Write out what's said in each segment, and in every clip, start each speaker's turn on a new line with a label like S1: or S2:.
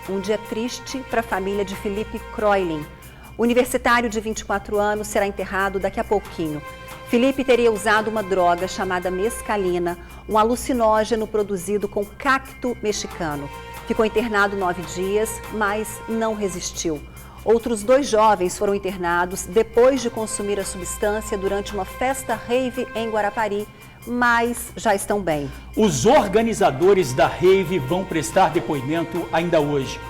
S1: um dia triste para a família de Felipe Kroilin. O universitário de 24 anos será enterrado daqui a pouquinho. Felipe teria usado uma droga chamada mescalina, um alucinógeno produzido com cacto mexicano. Ficou internado 9 dias, mas não resistiu. Outros 2 jovens foram internados depois de consumir a substância durante uma festa rave em Guarapari, mas já estão bem.
S2: Os organizadores da rave vão prestar depoimento ainda hoje.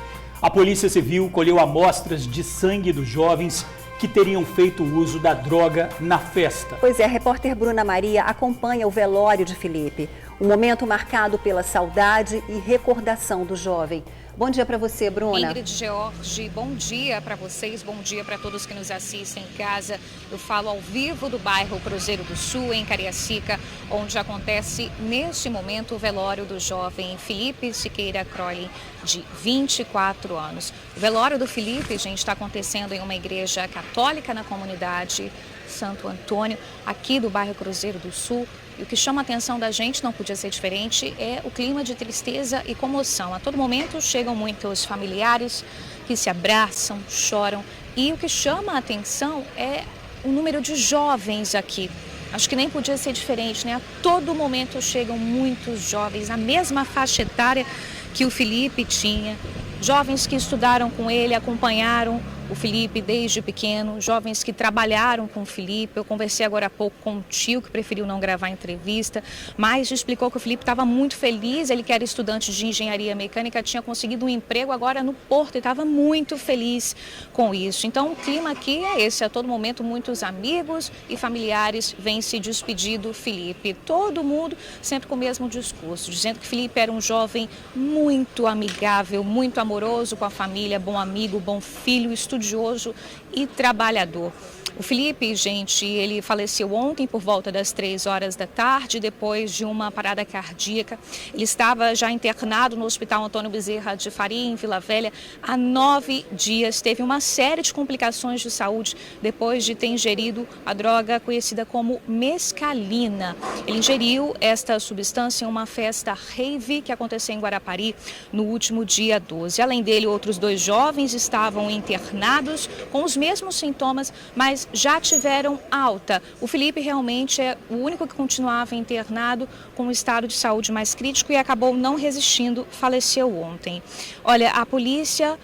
S2: A Polícia Civil colheu amostras de sangue dos jovens que teriam feito uso da droga na festa.
S1: Pois é, a repórter Bruna Maria acompanha o velório de Felipe, um momento marcado pela saudade e recordação do jovem. Bom dia para você, Bruna.
S3: Ingrid, George, bom dia para vocês, bom dia para todos que nos assistem em casa. Eu falo ao vivo do bairro Cruzeiro do Sul, em Cariacica, onde acontece neste momento o velório do jovem Felipe Siqueira Kroilin, de 24 anos. O velório do Felipe, gente, está acontecendo em uma igreja católica na comunidade Santo Antônio, aqui do bairro Cruzeiro do Sul. E o que chama a atenção da gente, não podia ser diferente, é o clima de tristeza e comoção. A todo momento chegam muitos familiares que se abraçam, choram. E o que chama a atenção é o número de jovens aqui. Acho que nem podia ser diferente, né? A todo momento chegam muitos jovens, na mesma faixa etária que o Felipe tinha. Jovens que estudaram com ele, acompanharam o Felipe desde pequeno, jovens que trabalharam com o Felipe. Eu conversei agora há pouco com o tio, que preferiu não gravar a entrevista, mas explicou que o Felipe estava muito feliz. Ele, que era estudante de engenharia mecânica, tinha conseguido um emprego agora no Porto e estava muito feliz com isso. Então o clima aqui é esse, a todo momento muitos amigos e familiares vêm se despedir do Felipe. Todo mundo sempre com o mesmo discurso, dizendo que Felipe era um jovem muito amigável, muito amoroso com a família, bom amigo, bom filho, estudioso e trabalhador. O Felipe, gente, ele faleceu ontem por volta das 3 horas da tarde, depois de uma parada cardíaca. Ele estava já internado no Hospital Antônio Bezerra de Faria, em Vila Velha, há 9 dias. Teve uma série de complicações de saúde depois de ter ingerido a droga conhecida como mescalina. Ele ingeriu esta substância em uma festa rave que aconteceu em Guarapari no último dia 12. Além dele, outros 2 jovens estavam internados com os mesmos sintomas, mas já tiveram alta. O Felipe realmente é o único que continuava internado com um estado de saúde mais crítico e acabou não resistindo, faleceu ontem. Olha, a polícia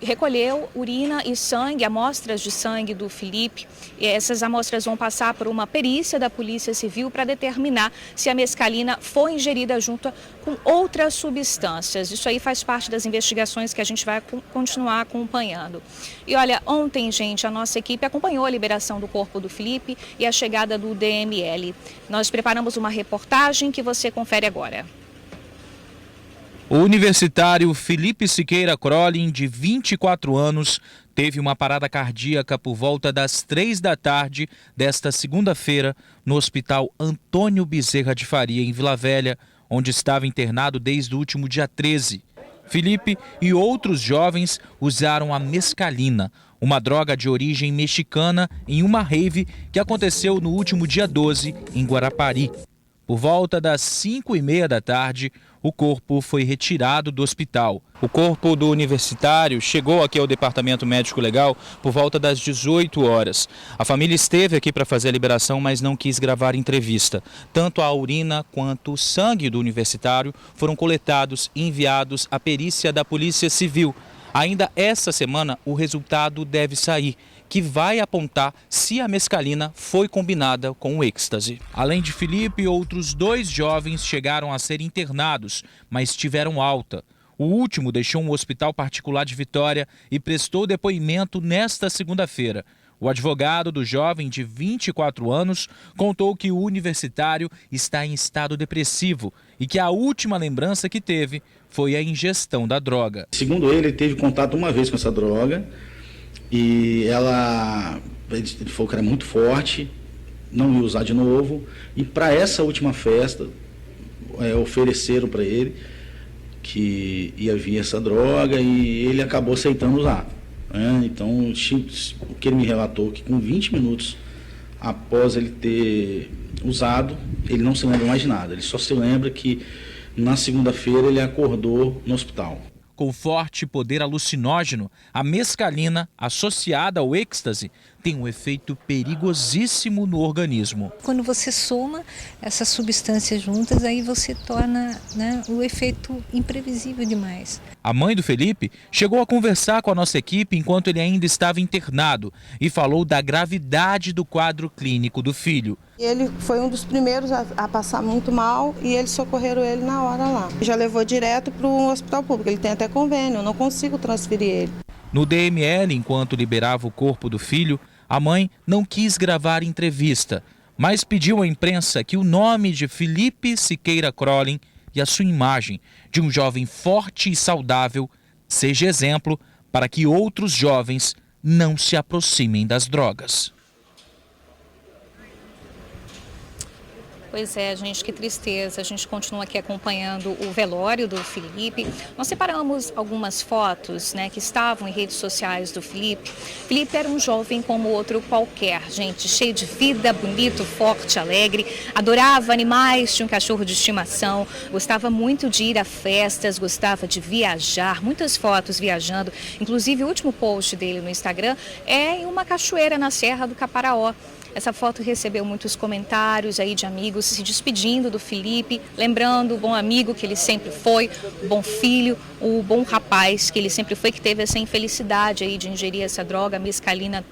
S3: recolheu urina e sangue, amostras de sangue do Felipe. E essas amostras vão passar por uma perícia da Polícia Civil para determinar se a mescalina foi ingerida junto com outras substâncias. Isso aí faz parte das investigações que a gente vai continuar acompanhando. E olha, ontem, gente, a nossa equipe acompanhou a liberação do corpo do Felipe e a chegada do DML. Nós preparamos uma reportagem que você confere agora.
S4: O universitário Felipe Siqueira Kroilin, de 24 anos, teve uma parada cardíaca por volta das 3 da tarde desta segunda-feira no Hospital Antônio Bezerra de Faria, em Vila Velha, onde estava internado desde o último dia 13. Felipe e outros jovens usaram a mescalina, uma droga de origem mexicana, em uma rave que aconteceu no último dia 12 em Guarapari. Por volta das 5h30 da tarde, o corpo foi retirado do hospital. O corpo do universitário chegou aqui ao Departamento Médico Legal por volta das 18 horas. A família esteve aqui para fazer a liberação, mas não quis gravar entrevista. Tanto a urina quanto o sangue do universitário foram coletados e enviados à perícia da Polícia Civil. Ainda essa semana, o resultado deve sair, que vai apontar se a mescalina foi combinada com o êxtase. Além de Felipe, outros 2 jovens chegaram a ser internados, mas tiveram alta. O último deixou um hospital particular de Vitória e prestou depoimento nesta segunda-feira. O advogado do jovem, de 24 anos, contou que o universitário está em estado depressivo e que a última lembrança que teve foi a ingestão da droga.
S5: Segundo ele teve contato uma vez com essa droga e ele falou que era muito forte, não ia usar de novo. E para essa última festa, ofereceram para ele que ia vir essa droga e ele acabou aceitando usar. Então, o que ele me relatou, que com 20 minutos após ele ter usado, ele não se lembra mais de nada. Ele só se lembra que na segunda-feira ele acordou no hospital.
S4: Com forte poder alucinógeno, a mescalina, associada ao êxtase, tem um efeito perigosíssimo no organismo.
S6: Quando você soma essas substâncias juntas, aí você torna, o efeito imprevisível demais.
S4: A mãe do Felipe chegou a conversar com a nossa equipe enquanto ele ainda estava internado e falou da gravidade do quadro clínico do filho.
S7: Ele foi um dos primeiros a passar muito mal e eles socorreram ele na hora lá. Já levou direto para o hospital público, ele tem até convênio, eu não consigo transferir ele.
S4: No DML, enquanto liberava o corpo do filho, a mãe não quis gravar entrevista, mas pediu à imprensa que o nome de Felipe Siqueira Crolin e a sua imagem de um jovem forte e saudável seja exemplo para que outros jovens não se aproximem das drogas.
S3: Pois é, gente, que tristeza. A gente continua aqui acompanhando o velório do Felipe. Nós separamos algumas fotos, que estavam em redes sociais do Felipe. Felipe era um jovem como outro qualquer, gente, cheio de vida, bonito, forte, alegre, adorava animais, tinha um cachorro de estimação, gostava muito de ir a festas, gostava de viajar, muitas fotos viajando. Inclusive, o último post dele no Instagram é em uma cachoeira na Serra do Caparaó. Essa foto recebeu muitos comentários aí de amigos se despedindo do Felipe, lembrando o bom amigo que ele sempre foi, o bom filho, o bom rapaz que ele sempre foi, que teve essa infelicidade aí de ingerir essa droga, a mescalina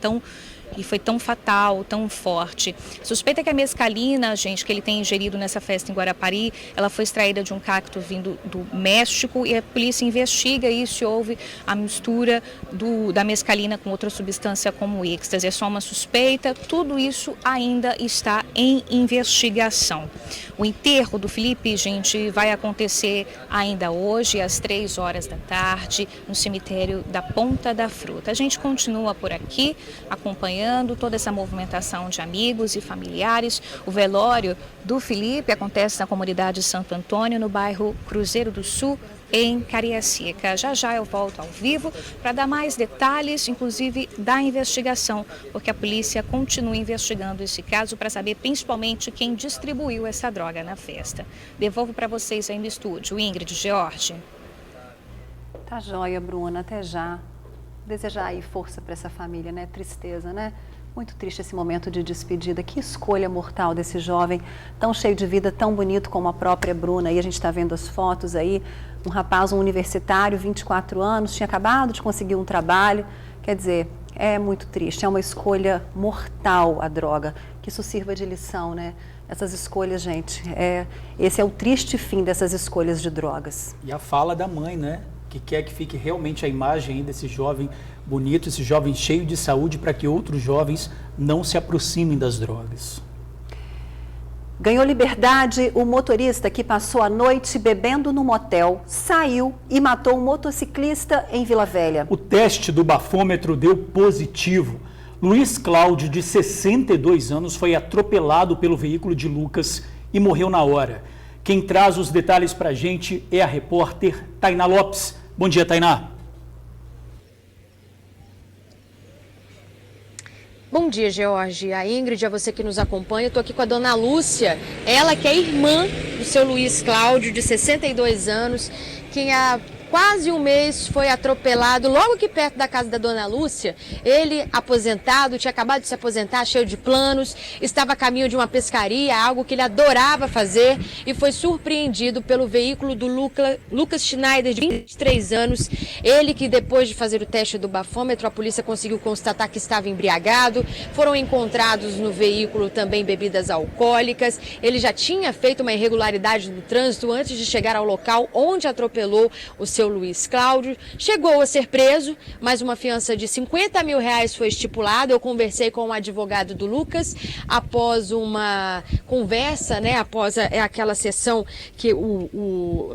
S3: e foi tão fatal, tão forte. Suspeita que a mescalina, gente, que ele tem ingerido nessa festa em Guarapari, ela foi extraída de um cacto vindo do México e a polícia investiga isso se houve a mistura da mescalina com outra substância como o êxtase. É só uma suspeita, tudo isso ainda está em investigação. O enterro do Felipe, gente, vai acontecer ainda hoje, às 3 horas da tarde, no cemitério da Ponta da Fruta. A gente continua por aqui, acompanhando toda essa movimentação de amigos e familiares. O velório do Felipe acontece na comunidade Santo Antônio, no bairro Cruzeiro do Sul, em Cariacica. Já eu volto ao vivo para dar mais detalhes, inclusive da investigação, porque a polícia continua investigando esse caso para saber principalmente quem distribuiu essa droga na festa. Devolvo para vocês aí no estúdio. Ingrid, George.
S1: Tá joia, Bruna, até já. Desejar aí força para essa família, né? Tristeza, né? Muito triste esse momento de despedida. Que escolha mortal desse jovem, tão cheio de vida, tão bonito como a própria Bruna. E a gente está vendo as fotos aí, um rapaz, um universitário, 24 anos, tinha acabado de conseguir um trabalho. Quer dizer, é muito triste, é uma escolha mortal a droga. Que isso sirva de lição, né? Essas escolhas, gente, esse é o triste fim dessas escolhas de drogas.
S2: E a fala da mãe, né? Que quer que fique realmente a imagem aí desse jovem bonito, esse jovem cheio de saúde, para que outros jovens não se aproximem das drogas.
S1: Ganhou liberdade o motorista que passou a noite bebendo no motel, saiu e matou um motociclista em Vila Velha.
S2: O teste do bafômetro deu positivo. Luiz Cláudio, de 62 anos, foi atropelado pelo veículo de Lucas e morreu na hora. Quem traz os detalhes para a gente é a repórter Tainá Lopes. Bom dia, Tainá.
S8: Bom dia, George. A Ingrid, a você que nos acompanha. Estou aqui com a dona Lúcia, ela que é irmã do seu Luiz Cláudio, de 62 anos, quem há quase um mês foi atropelado logo aqui perto da casa da dona Lúcia. Ele, aposentado, tinha acabado de se aposentar, cheio de planos, estava a caminho de uma pescaria, algo que ele adorava fazer, e foi surpreendido pelo veículo do Lucas Schneider, de 23 anos. Ele que, depois de fazer o teste do bafômetro, a polícia conseguiu constatar que estava embriagado. Foram encontrados no veículo também bebidas alcoólicas. Ele já tinha feito uma irregularidade no trânsito antes de chegar ao local onde atropelou o seu Luiz Cláudio. Chegou a ser preso, mas uma fiança de R$50 mil foi estipulada. Eu conversei com o advogado do Lucas após uma conversa, após aquela sessão que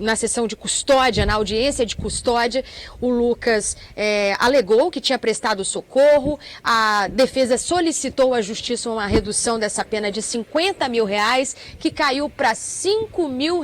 S8: na sessão de custódia, na audiência de custódia, o Lucas alegou que tinha prestado socorro. A defesa solicitou à justiça uma redução dessa pena de R$50 mil, que caiu para R$5 mil,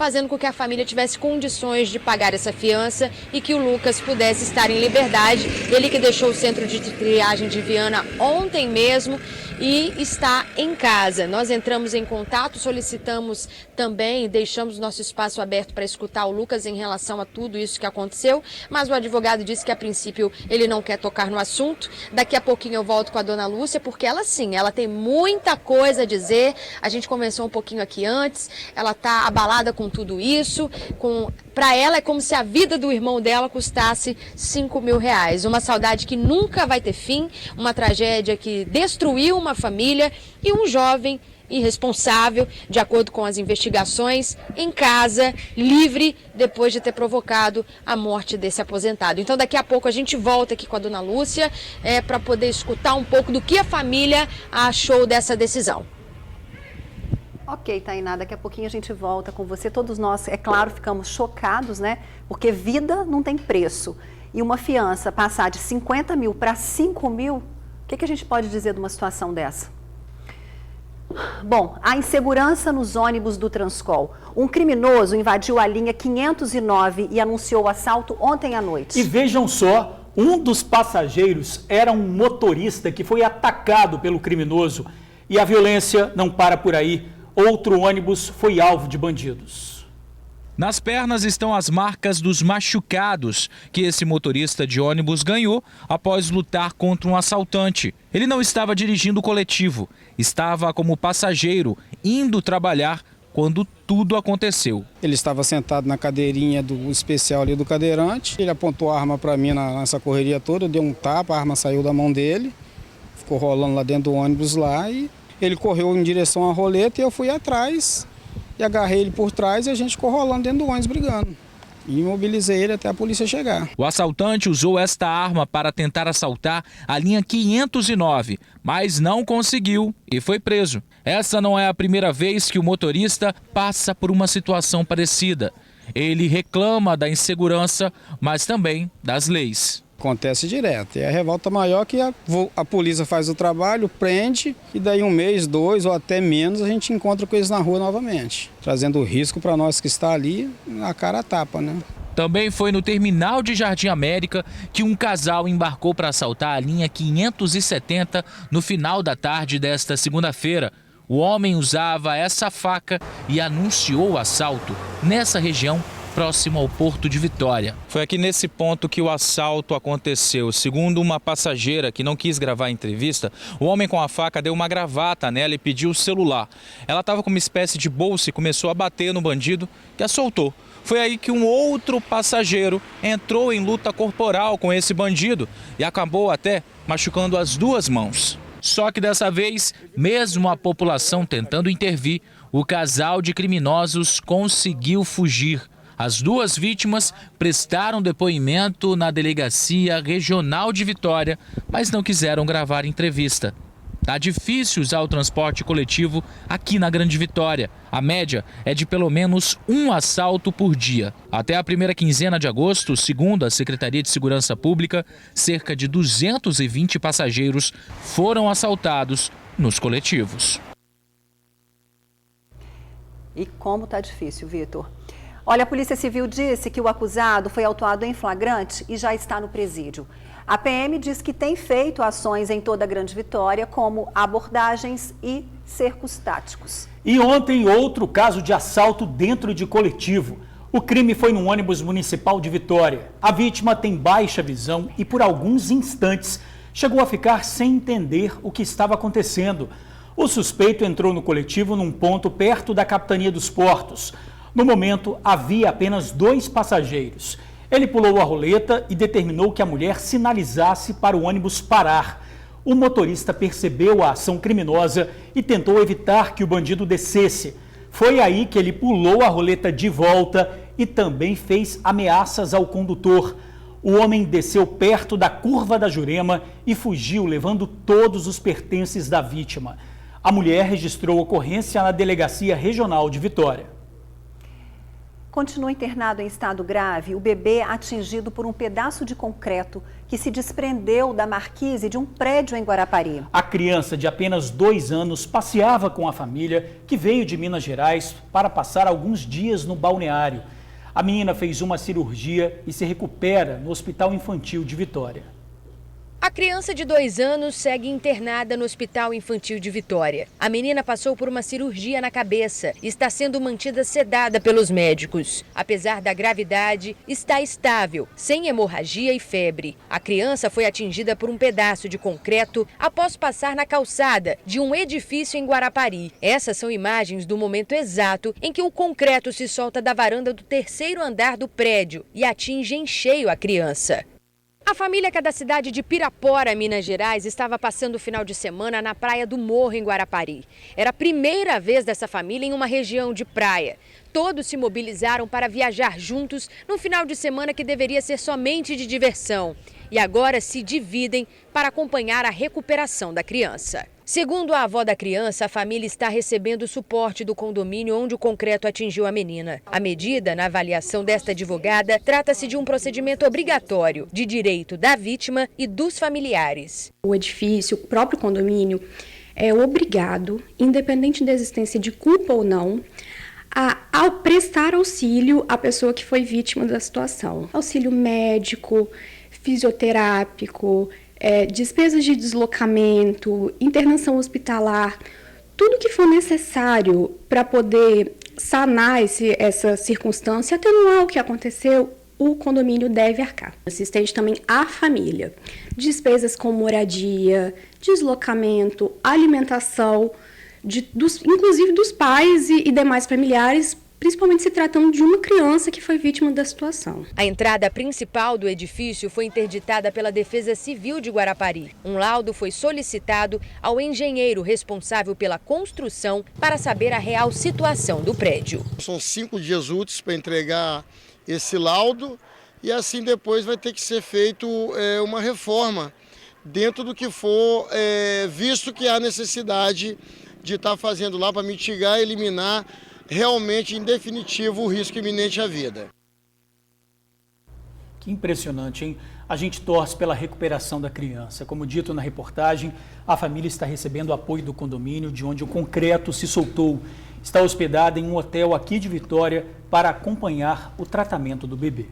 S8: fazendo com que a família tivesse condições de pagar essa fiança e que o Lucas pudesse estar em liberdade. Ele que deixou o centro de triagem de Viana ontem mesmo e está em casa. Nós entramos em contato, solicitamos também, deixamos nosso espaço aberto para escutar o Lucas em relação a tudo isso que aconteceu, mas o advogado disse que a princípio ele não quer tocar no assunto. Daqui a pouquinho eu volto com a dona Lúcia, porque ela sim, ela tem muita coisa a dizer. A gente conversou um pouquinho aqui antes, ela está abalada com tudo isso, para ela é como se a vida do irmão dela custasse R$5.000. Uma saudade que nunca vai ter fim, uma tragédia que destruiu uma família e um jovem irresponsável, de acordo com as investigações, em casa, livre, depois de ter provocado a morte desse aposentado. Então daqui a pouco a gente volta aqui com a dona Lúcia para poder escutar um pouco do que a família achou dessa decisão.
S1: Ok, Tainá, daqui a pouquinho a gente volta com você. Todos nós, é claro, ficamos chocados, né? Porque vida não tem preço. E uma fiança passar de 50 mil para 5 mil, o que a gente pode dizer de uma situação dessa? Bom, a insegurança nos ônibus do Transcol. Um criminoso invadiu a linha 509 e anunciou o assalto ontem à noite.
S2: E vejam só, um dos passageiros era um motorista que foi atacado pelo criminoso. E a violência não para por aí. Outro ônibus foi alvo de bandidos.
S4: Nas pernas estão as marcas dos machucados que esse motorista de ônibus ganhou após lutar contra um assaltante. Ele não estava dirigindo o coletivo, estava como passageiro, indo trabalhar quando tudo aconteceu.
S9: Ele estava sentado na cadeirinha do especial ali do cadeirante, ele apontou a arma para mim nessa correria toda, deu um tapa, a arma saiu da mão dele, ficou rolando lá dentro do ônibus lá e ele correu em direção à roleta e eu fui atrás e agarrei ele por trás e a gente ficou rolando dentro do ônibus brigando. E imobilizei ele até a polícia chegar.
S4: O assaltante usou esta arma para tentar assaltar a linha 509, mas não conseguiu e foi preso. Essa não é a primeira vez que o motorista passa por uma situação parecida. Ele reclama da insegurança, mas também das leis.
S9: Acontece direto. É a revolta maior que a polícia faz o trabalho, prende e daí um mês, 2 ou até menos a gente encontra com eles na rua novamente. Trazendo risco para nós que está ali, a cara a tapa, né?
S4: Também foi no terminal de Jardim América que um casal embarcou para assaltar a linha 570 no final da tarde desta segunda-feira. O homem usava essa faca e anunciou o assalto nessa região próximo ao Porto de Vitória. Foi aqui nesse ponto que o assalto aconteceu. Segundo uma passageira que não quis gravar a entrevista, o homem com a faca deu uma gravata nela e pediu o celular. Ela estava com uma espécie de bolsa e começou a bater no bandido, que a soltou. Foi aí que um outro passageiro entrou em luta corporal com esse bandido e acabou até machucando as duas mãos. Só que dessa vez, mesmo a população tentando intervir, o casal de criminosos conseguiu fugir. As duas vítimas prestaram depoimento na Delegacia Regional de Vitória, mas não quiseram gravar entrevista. Tá difícil usar o transporte coletivo aqui na Grande Vitória. A média é de pelo menos um assalto por dia. Até a primeira quinzena de agosto, segundo a Secretaria de Segurança Pública, cerca de 220 passageiros foram assaltados nos coletivos.
S1: E como tá difícil, Vitor. Olha, a Polícia Civil disse que o acusado foi autuado em flagrante e já está no presídio. A PM diz que tem feito ações em toda a Grande Vitória, como abordagens e cercos táticos.
S2: E ontem, outro caso de assalto dentro de coletivo. O crime foi no ônibus municipal de Vitória. A vítima tem baixa visão e, por alguns instantes, chegou a ficar sem entender o que estava acontecendo. O suspeito entrou no coletivo num ponto perto da Capitania dos Portos. No momento, havia apenas 2 passageiros. Ele pulou a roleta e determinou que a mulher sinalizasse para o ônibus parar. O motorista percebeu a ação criminosa e tentou evitar que o bandido descesse. Foi aí que ele pulou a roleta de volta e também fez ameaças ao condutor. O homem desceu perto da curva da Jurema e fugiu, levando todos os pertences da vítima. A mulher registrou ocorrência na Delegacia Regional de Vitória.
S1: Continua internado em estado grave o bebê atingido por um pedaço de concreto que se desprendeu da marquise de um prédio em Guarapari.
S2: A criança de apenas 2 anos passeava com a família que veio de Minas Gerais para passar alguns dias no balneário. A menina fez uma cirurgia e se recupera no Hospital Infantil de Vitória.
S8: A criança de 2 anos segue internada no Hospital Infantil de Vitória. A menina passou por uma cirurgia na cabeça e está sendo mantida sedada pelos médicos. Apesar da gravidade, está estável, sem hemorragia e febre. A criança foi atingida por um pedaço de concreto após passar na calçada de um edifício em Guarapari. Essas são imagens do momento exato em que o concreto se solta da varanda do 3º andar do prédio e atinge em cheio a criança. A família, que é da cidade de Pirapora, Minas Gerais, estava passando o final de semana na Praia do Morro, em Guarapari. Era a primeira vez dessa família em uma região de praia. Todos se mobilizaram para viajar juntos num final de semana que deveria ser somente de diversão. E agora se dividem para acompanhar a recuperação da criança. Segundo a avó da criança, a família está recebendo suporte do condomínio onde o concreto atingiu a menina. A medida, na avaliação desta advogada, trata-se de um procedimento obrigatório, de direito da vítima e dos familiares.
S10: O edifício, o próprio condomínio, é obrigado, independente da existência de culpa ou não, a prestar auxílio à pessoa que foi vítima da situação. Auxílio médico, fisioterápico, despesas de deslocamento, internação hospitalar, tudo que for necessário para poder sanar essa circunstância, atenuar o que aconteceu, o condomínio deve arcar. Assistente também à família. Despesas com moradia, deslocamento, alimentação, inclusive dos pais e demais familiares, principalmente se tratando de uma criança que foi vítima da situação.
S8: A entrada principal do edifício foi interditada pela Defesa Civil de Guarapari. Um laudo foi solicitado ao engenheiro responsável pela construção para saber a real situação do prédio.
S11: São 5 dias úteis para entregar esse laudo e assim depois vai ter que ser feito uma reforma dentro do que for visto que há necessidade de estar fazendo lá para mitigar e eliminar realmente, em definitivo, o risco iminente à vida.
S2: Que impressionante, hein? A gente torce pela recuperação da criança. Como dito na reportagem, a família está recebendo apoio do condomínio de onde o concreto se soltou. Está hospedada em um hotel aqui de Vitória para acompanhar o tratamento do bebê.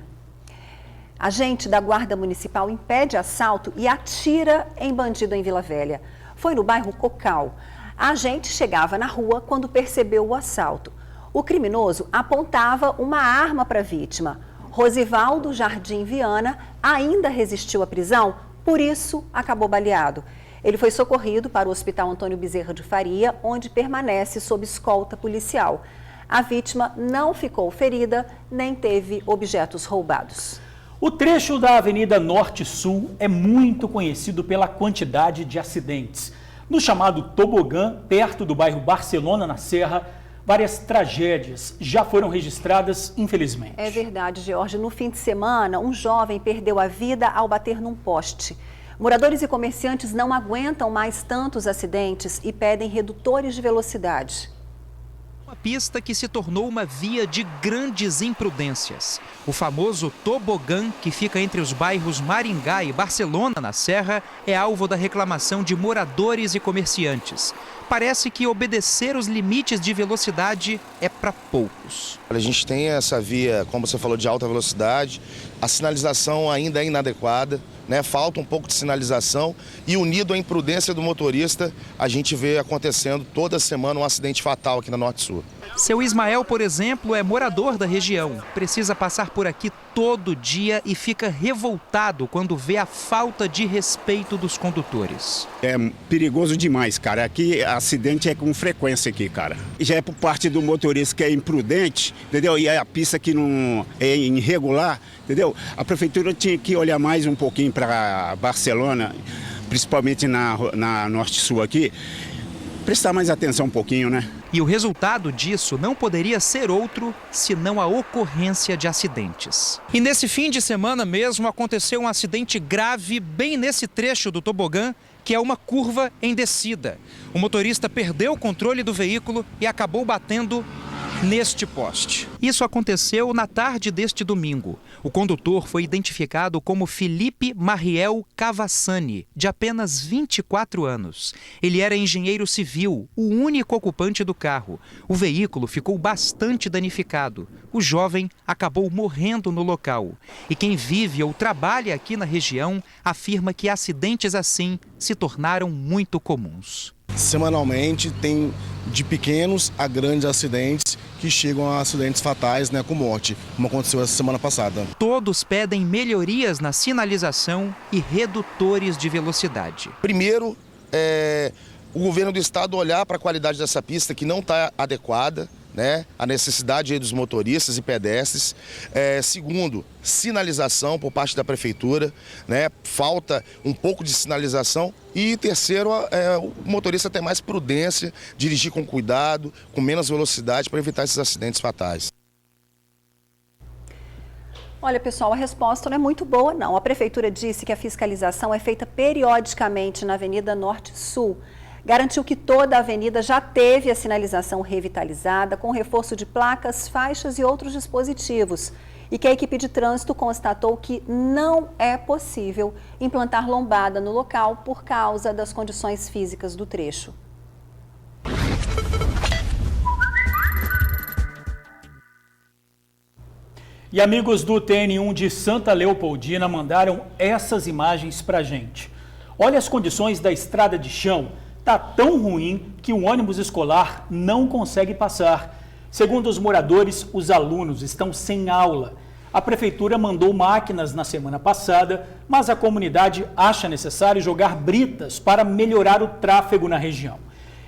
S1: Agente da Guarda Municipal impede assalto e atira em bandido em Vila Velha. Foi no bairro Cocal. A agente chegava na rua quando percebeu o assalto. O criminoso apontava uma arma para a vítima. Rosivaldo Jardim Viana ainda resistiu à prisão, por isso acabou baleado. Ele foi socorrido para o Hospital Antônio Bezerra de Faria, onde permanece sob escolta policial. A vítima não ficou ferida, nem teve objetos roubados.
S2: O trecho da Avenida Norte-Sul é muito conhecido pela quantidade de acidentes. No chamado Tobogã, perto do bairro Barcelona, na Serra, várias tragédias já foram registradas, infelizmente.
S1: É verdade, Jorge. No fim de semana, um jovem perdeu a vida ao bater num poste. Moradores e comerciantes não aguentam mais tantos acidentes e pedem redutores de velocidade.
S4: Uma pista que se tornou uma via de grandes imprudências. O famoso tobogã, que fica entre os bairros Maringá e Barcelona, na Serra, é alvo da reclamação de moradores e comerciantes. Parece que obedecer os limites de velocidade é para poucos.
S12: A gente tem essa via, como você falou, de alta velocidade, a sinalização ainda é inadequada, né? Falta um pouco de sinalização e, unido à imprudência do motorista, a gente vê acontecendo toda semana um acidente fatal aqui na Norte-Sul.
S4: Seu Ismael, por exemplo, é morador da região. Precisa passar por aqui todo dia e fica revoltado quando vê a falta de respeito dos condutores.
S13: É perigoso demais, cara. Aqui, acidente é com frequência aqui, cara. Já é por parte do motorista que é imprudente, entendeu? E a pista que não é irregular, entendeu? A prefeitura tinha que olhar mais um pouquinho para Barcelona, principalmente na Norte-Sul aqui, prestar mais atenção um pouquinho, né?
S4: E o resultado disso não poderia ser outro senão a ocorrência de acidentes. E nesse fim de semana mesmo aconteceu um acidente grave bem nesse trecho do tobogã, que é uma curva em descida. O motorista perdeu o controle do veículo e acabou batendo
S14: neste poste. Isso aconteceu na tarde deste domingo. O condutor foi identificado como Felipe Mariel Cavassani, de apenas 24 anos. Ele era engenheiro civil, o único ocupante do carro. O veículo ficou bastante danificado. O jovem acabou morrendo no local. E quem vive ou trabalha aqui na região afirma que acidentes assim se tornaram muito comuns.
S15: Semanalmente tem de pequenos a grandes acidentes que chegam a acidentes fatais, com morte, como aconteceu essa semana passada.
S14: Todos pedem melhorias na sinalização e redutores de velocidade.
S12: Primeiro, o governo do estado olhar para a qualidade dessa pista que não está adequada, a necessidade aí dos motoristas e pedestres. Segundo, sinalização por parte da prefeitura, falta um pouco de sinalização. E terceiro, o motorista ter mais prudência, dirigir com cuidado, com menos velocidade para evitar esses acidentes fatais.
S1: Olha, pessoal, a resposta não é muito boa, não. A prefeitura disse que a fiscalização é feita periodicamente na Avenida Norte-Sul. Garantiu que toda a avenida já teve a sinalização revitalizada, com reforço de placas, faixas e outros dispositivos. E que a equipe de trânsito constatou que não é possível implantar lombada no local por causa das condições físicas do trecho.
S2: E amigos do TN1 de Santa Leopoldina mandaram essas imagens pra gente. Olha as condições da estrada de chão. Tá tão ruim que o ônibus escolar não consegue passar. Segundo os moradores, os alunos estão sem aula. A prefeitura mandou máquinas na semana passada, mas a comunidade acha necessário jogar britas para melhorar o tráfego na região.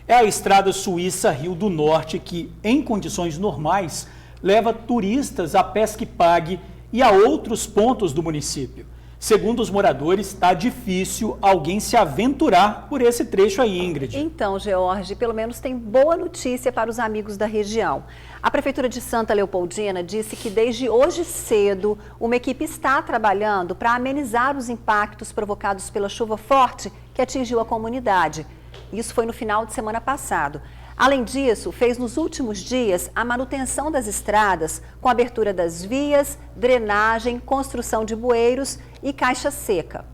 S2: É a estrada Suíça Rio do Norte que, em condições normais, leva turistas a Pesque Pague e a outros pontos do município. Segundo os moradores, está difícil alguém se aventurar por esse trecho aí, Ingrid.
S1: Então, George, pelo menos tem boa notícia para os amigos da região. A Prefeitura de Santa Leopoldina disse que desde hoje cedo, uma equipe está trabalhando para amenizar os impactos provocados pela chuva forte que atingiu a comunidade. Isso foi no final de semana passado. Além disso, fez nos últimos dias a manutenção das estradas, com abertura das vias, drenagem, construção de bueiros e caixa seca.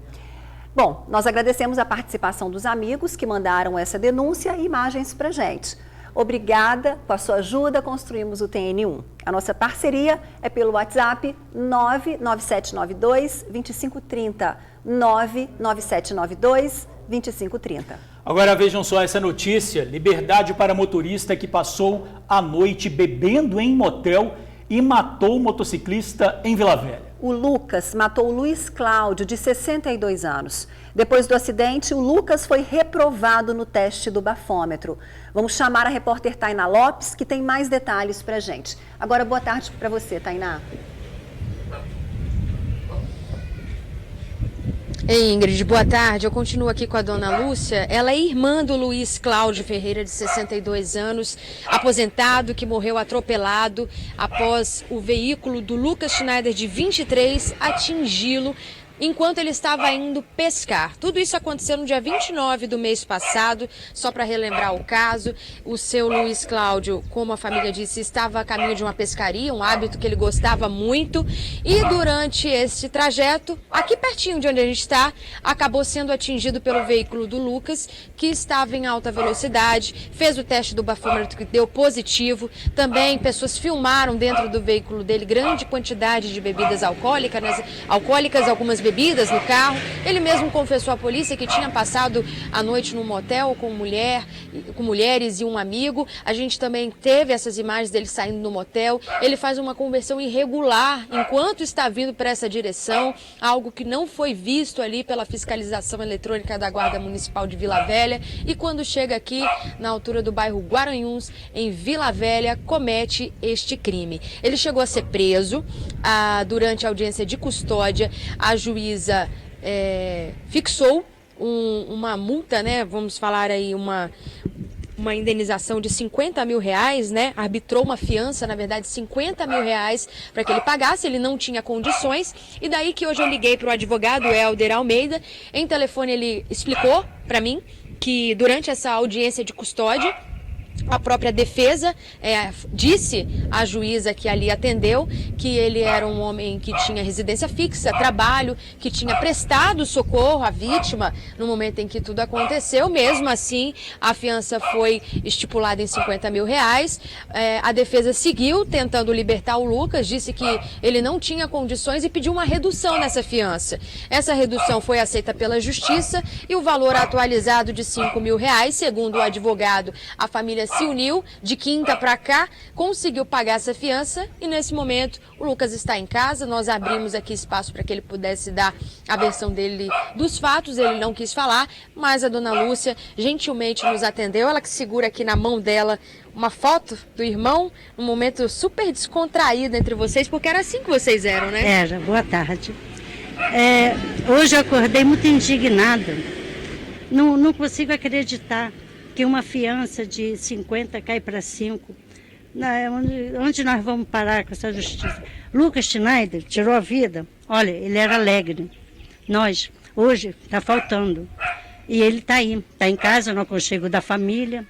S1: Bom, nós agradecemos a participação dos amigos que mandaram essa denúncia e imagens para a gente. Obrigada, com a sua ajuda construímos o TN1. A nossa parceria é pelo WhatsApp 99792-2530, 99792-2530.
S2: Agora vejam só essa notícia, liberdade para motorista que passou a noite bebendo em motel e matou o motociclista em Vila Velha.
S1: O Lucas matou o Luiz Cláudio, de 62 anos. Depois do acidente, o Lucas foi reprovado no teste do bafômetro. Vamos chamar a repórter Tainá Lopes, que tem mais detalhes para a gente. Agora, boa tarde para você, Tainá.
S8: Ei, Ingrid, boa tarde. Eu continuo aqui com a dona Lúcia. Ela é irmã do Luiz Cláudio Ferreira, de 62 anos, aposentado, que morreu atropelado após o veículo do Lucas Schneider, de 23, atingi-lo enquanto ele estava indo pescar. Tudo isso aconteceu no dia 29 do mês passado. Só para relembrar o caso, o seu Luiz Cláudio, como a família disse, estava a caminho de uma pescaria, um hábito que ele gostava muito, e durante esse trajeto, aqui pertinho de onde a gente está, acabou sendo atingido pelo veículo do Lucas, que estava em alta velocidade, fez o teste do bafômetro que deu positivo. Também pessoas filmaram dentro do veículo dele grande quantidade de bebidas alcoólicas, algumas bebidas no carro. Ele mesmo confessou à polícia que tinha passado a noite num motel com mulheres e um amigo. A gente também teve essas imagens dele saindo do motel. Ele faz uma conversão irregular enquanto está vindo para essa direção, algo que não foi visto ali pela fiscalização eletrônica da Guarda Municipal de Vila Velha. E quando chega aqui na altura do bairro Guaranhuns, em Vila Velha, comete este crime. Ele chegou a ser preso durante a audiência de custódia. A juíza fixou uma multa, vamos falar aí, uma indenização de 50 mil reais, arbitrou uma fiança, na verdade, 50 mil reais para que ele pagasse. Ele não tinha condições, e daí que hoje eu liguei para o advogado Helder Almeida. Em telefone ele explicou para mim que durante essa audiência de custódia A própria defesa disse à juíza que ali atendeu que ele era um homem que tinha residência fixa, trabalho, que tinha prestado socorro à vítima no momento em que tudo aconteceu. Mesmo assim, a fiança foi estipulada em R$50 mil. A defesa seguiu tentando libertar o Lucas, disse que ele não tinha condições e pediu uma redução nessa fiança. Essa redução foi aceita pela justiça e o valor atualizado de R$5 mil, segundo o advogado, a família se uniu de quinta para cá, conseguiu pagar essa fiança e nesse momento o Lucas está em casa. Nós abrimos aqui espaço para que ele pudesse dar a versão dele dos fatos, ele não quis falar, mas a dona Lúcia gentilmente nos atendeu, ela que segura aqui na mão dela uma foto do irmão, um momento super descontraído entre vocês, porque era assim que vocês eram, né?
S16: Era, boa tarde. Hoje eu acordei muito indignada, não consigo acreditar que uma fiança de 50 cai para 5. Onde nós vamos parar com essa justiça? Lucas Schneider tirou a vida. Olha, ele era alegre. Nós, hoje, está faltando. E ele está aí, está em casa, no aconchego da família.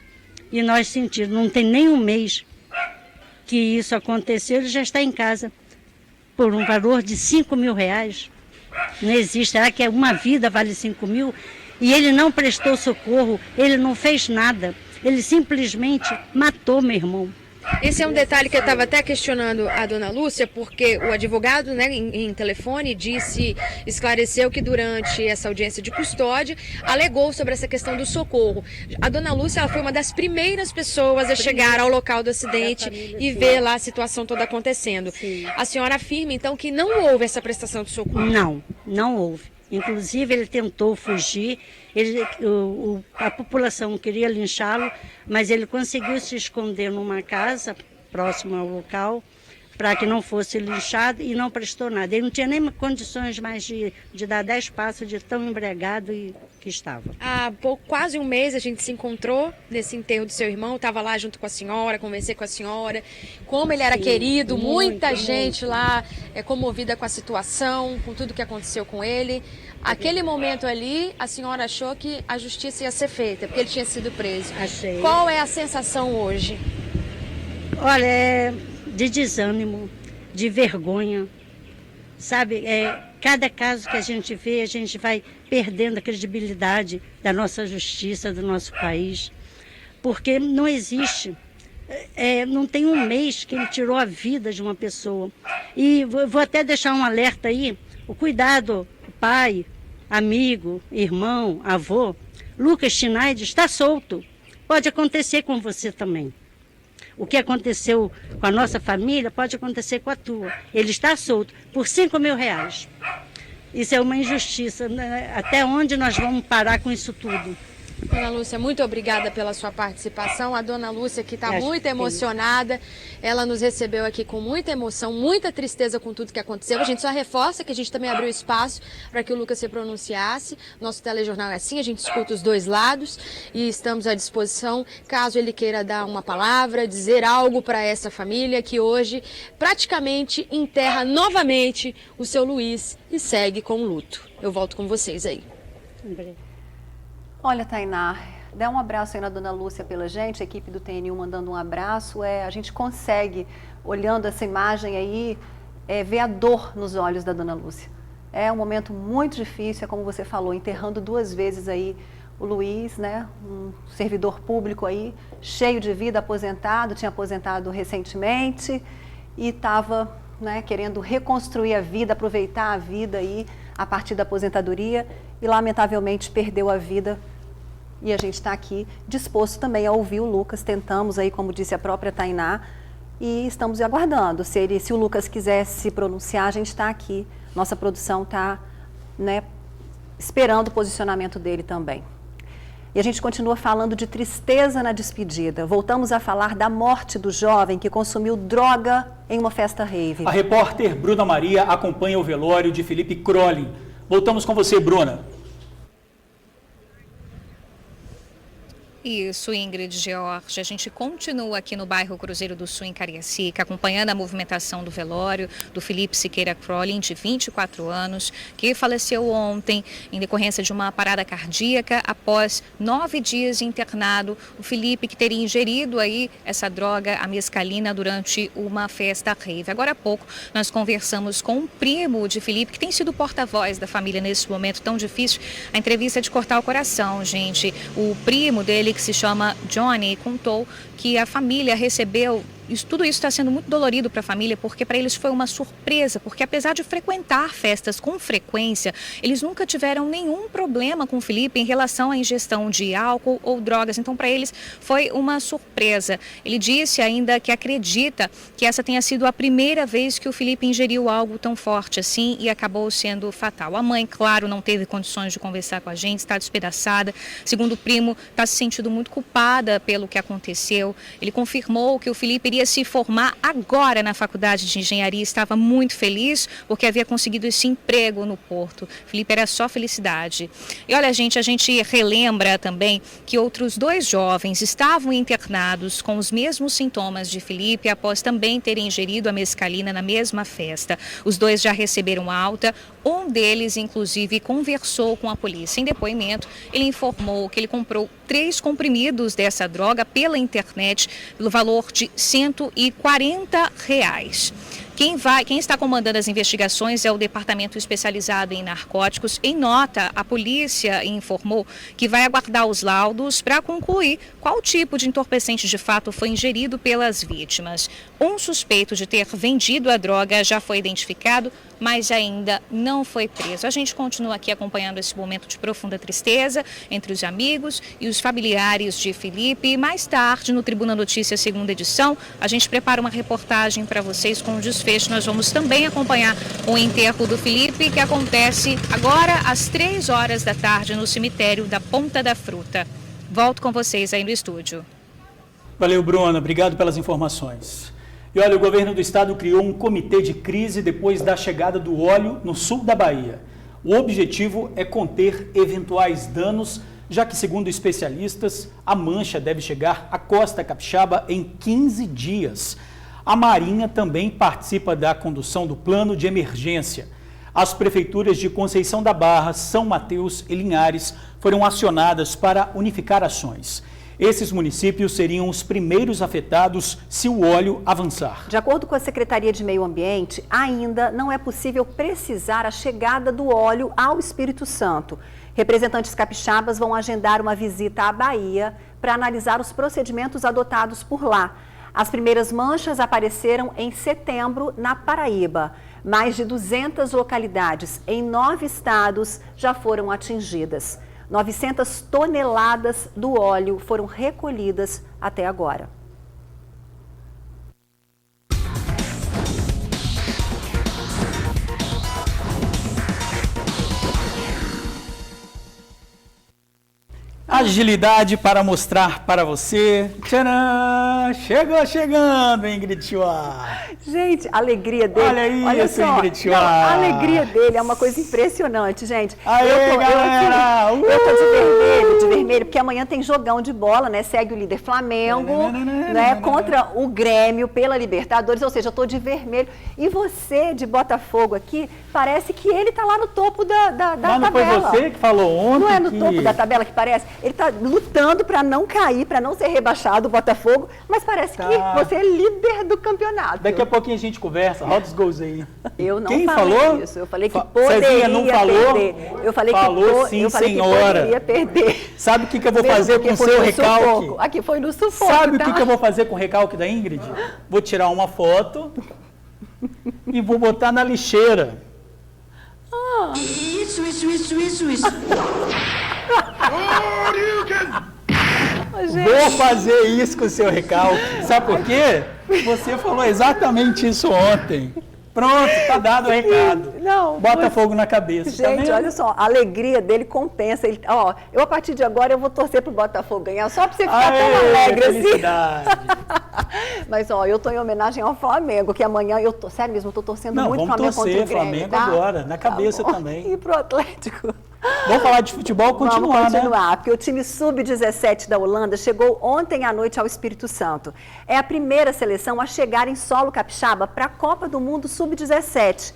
S16: E nós sentimos, não tem nem um mês que isso aconteceu, ele já está em casa. Por um valor de R$5 mil. Não existe. Será que uma vida vale 5 mil? E ele não prestou socorro, ele não fez nada. Ele simplesmente matou meu irmão.
S8: Esse é um detalhe que eu estava até questionando a dona Lúcia, porque o advogado, né, em telefone, esclareceu que durante essa audiência de custódia, alegou sobre essa questão do socorro. A dona Lúcia, ela foi uma das primeiras pessoas a chegar ao local do acidente e ver lá a situação toda acontecendo. Sim. A senhora afirma, então, que não houve essa prestação de socorro?
S16: Não houve. Inclusive, ele tentou fugir, a população queria linchá-lo, mas ele conseguiu se esconder numa casa próxima ao local para que não fosse linchado e não prestou nada. Ele não tinha nem condições mais de dar 10 passos de tão embriagado que estava.
S8: Há quase um mês a gente se encontrou nesse enterro do seu irmão, estava lá junto com a senhora, conversei com a senhora, como ele era querido, muita gente lá comovida com a situação, com tudo que aconteceu com ele. Aquele momento ali, a senhora achou que a justiça ia ser feita, porque ele tinha sido preso.
S16: Achei.
S8: Qual é a sensação hoje?
S16: Olha, de desânimo, de vergonha, sabe? Cada caso que a gente vê, a gente vai perdendo a credibilidade da nossa justiça, do nosso país, porque não existe, não tem um mês que ele tirou a vida de uma pessoa. E vou até deixar um alerta aí, o cuidado, o pai, amigo, irmão, avô, Lucas Schneider está solto, pode acontecer com você também. O que aconteceu com a nossa família pode acontecer com a tua. Ele está solto por R$5 mil. Isso é uma injustiça, né? Até onde nós vamos parar com isso tudo?
S8: Dona Lúcia, muito obrigada pela sua participação. A dona Lúcia, que está muito emocionada, ela nos recebeu aqui com muita emoção, muita tristeza com tudo que aconteceu. A gente só reforça que a gente também abriu espaço para que o Lucas se pronunciasse. Nosso telejornal é assim, a gente escuta os dois lados e estamos à disposição caso ele queira dar uma palavra, dizer algo para essa família que hoje praticamente enterra novamente o seu Luiz e segue com o luto. Eu volto com vocês aí.
S1: Olha, Tainá, dá um abraço aí na dona Lúcia pela gente, a equipe do TN1 mandando um abraço. A gente consegue, olhando essa imagem aí, ver a dor nos olhos da dona Lúcia. É um momento muito difícil, é como você falou, enterrando 2 vezes aí o Luiz, né? Um servidor público aí, cheio de vida, aposentado, tinha aposentado recentemente e estava, né, querendo reconstruir a vida, aproveitar a vida aí a partir da aposentadoria e lamentavelmente perdeu a vida. E a gente está aqui disposto também a ouvir o Lucas, tentamos aí, como disse a própria Tainá, e estamos aguardando. Se o Lucas quiser se pronunciar, a gente está aqui, nossa produção está, né, esperando o posicionamento dele também. E a gente continua falando de tristeza na despedida. Voltamos a falar da morte do jovem que consumiu droga em uma festa rave.
S2: A repórter Bruna Maria acompanha o velório de Felipe Crolin. Voltamos com você, Bruna.
S3: Isso, Ingrid, George. A gente continua aqui no bairro Cruzeiro do Sul, em Cariacica, acompanhando a movimentação do velório do Felipe Siqueira Crolin, de 24 anos, que faleceu ontem em decorrência de uma parada cardíaca após 9 dias internado. O Felipe, que teria ingerido aí essa droga, a mescalina, durante uma festa rave. Agora há pouco, nós conversamos com um primo de Felipe, que tem sido porta-voz da família nesse momento tão difícil. A entrevista é de cortar o coração, gente. O primo dele, que se chama Johnny, contou que a família recebeu... Tudo isso está sendo muito dolorido para a família, porque para eles foi uma surpresa, porque apesar de frequentar festas com frequência, eles nunca tiveram nenhum problema com o Felipe em relação à ingestão de álcool ou drogas. Então, para eles foi uma surpresa. Ele disse ainda que acredita que essa tenha sido a primeira vez que o Felipe ingeriu algo tão forte assim e acabou sendo fatal. A mãe, claro, não teve condições de conversar com a gente, está despedaçada. Segundo o primo, está se sentindo muito culpada pelo que aconteceu. Ele confirmou que o Felipe iria se formar agora na faculdade de engenharia, estava muito feliz porque havia conseguido esse emprego no Porto. Felipe, era só felicidade. E olha, gente, a gente relembra também que outros 2 jovens estavam internados com os mesmos sintomas de Felipe após também terem ingerido a mescalina na mesma festa. Os 2 já receberam alta. Um deles, inclusive, conversou com a polícia. Em depoimento, ele informou que ele comprou 3 comprimidos dessa droga pela internet pelo valor de R$140. Quem está comandando as investigações é o Departamento Especializado em Narcóticos. Em nota, a polícia informou que vai aguardar os laudos para concluir qual tipo de entorpecente de fato foi ingerido pelas vítimas. Um suspeito de ter vendido a droga já foi identificado, mas ainda não foi preso. A gente continua aqui acompanhando esse momento de profunda tristeza entre os amigos e os familiares de Felipe. E mais tarde, no Tribuna Notícias, segunda edição, a gente prepara uma reportagem para vocês com o desfecho. Nós vamos também acompanhar o enterro do Felipe, que acontece agora às 3 horas da tarde no cemitério da Ponta da Fruta. Volto com vocês aí no estúdio.
S2: Valeu, Bruna. Obrigado pelas informações. E olha, o governo do estado criou um comitê de crise depois da chegada do óleo no sul da Bahia. O objetivo é conter eventuais danos, já que, segundo especialistas, a mancha deve chegar à costa capixaba em 15 dias. A Marinha também participa da condução do plano de emergência. As prefeituras de Conceição da Barra, São Mateus e Linhares foram acionadas para unificar ações. Esses municípios seriam os primeiros afetados se o óleo avançar.
S1: De acordo com a Secretaria de Meio Ambiente, ainda não é possível precisar a chegada do óleo ao Espírito Santo. Representantes capixabas vão agendar uma visita à Bahia para analisar os procedimentos adotados por lá. As primeiras manchas apareceram em setembro na Paraíba. Mais de 200 localidades em 9 estados já foram atingidas. 900 toneladas do óleo foram recolhidas até agora.
S2: Agilidade para mostrar para você. Tcharam! Chegando, Ingrid Chua.
S1: Gente, a alegria dele.
S2: Olha isso,
S1: olha só,
S2: Ingrid Chua.
S1: A alegria dele é uma coisa impressionante, gente.
S2: Aê, galera!
S1: Eu tô de vermelho, porque amanhã tem jogão de bola, né? Segue o líder Flamengo, né? Contra o Grêmio pela Libertadores, ou seja, eu tô de vermelho. E você, de Botafogo aqui, parece que ele tá lá no topo da tabela.
S2: Não foi você que falou ontem?
S1: Não é no topo da tabela que parece? Ele está lutando para não cair, para não ser rebaixado o Botafogo, mas parece que você é líder do campeonato.
S2: Daqui a pouquinho a gente conversa, roda os gols aí.
S1: Eu não
S2: Quem
S1: falei
S2: falou?
S1: isso, eu falei que poderia
S2: não falou?
S1: perder. Eu falei
S2: sim,
S1: eu falei
S2: senhora.
S1: Que poderia perder.
S2: Sabe o que eu vou fazer com o seu recalque?
S1: Aqui foi no sufoco,
S2: Sabe
S1: tá?
S2: o que eu vou fazer com o recalque da Ingrid? Vou tirar uma foto e vou botar na lixeira.
S17: Isso.
S2: Vou fazer isso com o seu recalque. Sabe por quê? Você falou exatamente isso ontem. Pronto, tá dado o recado.
S1: Não,
S2: bota fogo na cabeça.
S1: Gente,
S2: tá
S1: olha só, a alegria dele compensa. Ele, ó, eu a partir de agora eu vou torcer pro Botafogo ganhar, só pra você ficar tão alegre assim. Mas ó, eu tô em homenagem ao Flamengo, que amanhã eu tô, sério mesmo, eu tô torcendo muito pro Flamengo contra o Grêmio.
S2: Flamengo
S1: tá?
S2: agora, na cabeça também.
S1: E pro Atlético.
S2: Vamos falar de futebol, continuar,
S1: Vamos continuar,
S2: né?
S1: Porque o time sub-17 da Holanda chegou ontem à noite ao Espírito Santo. É a primeira seleção a chegar em solo capixaba para a Copa do Mundo sub-17.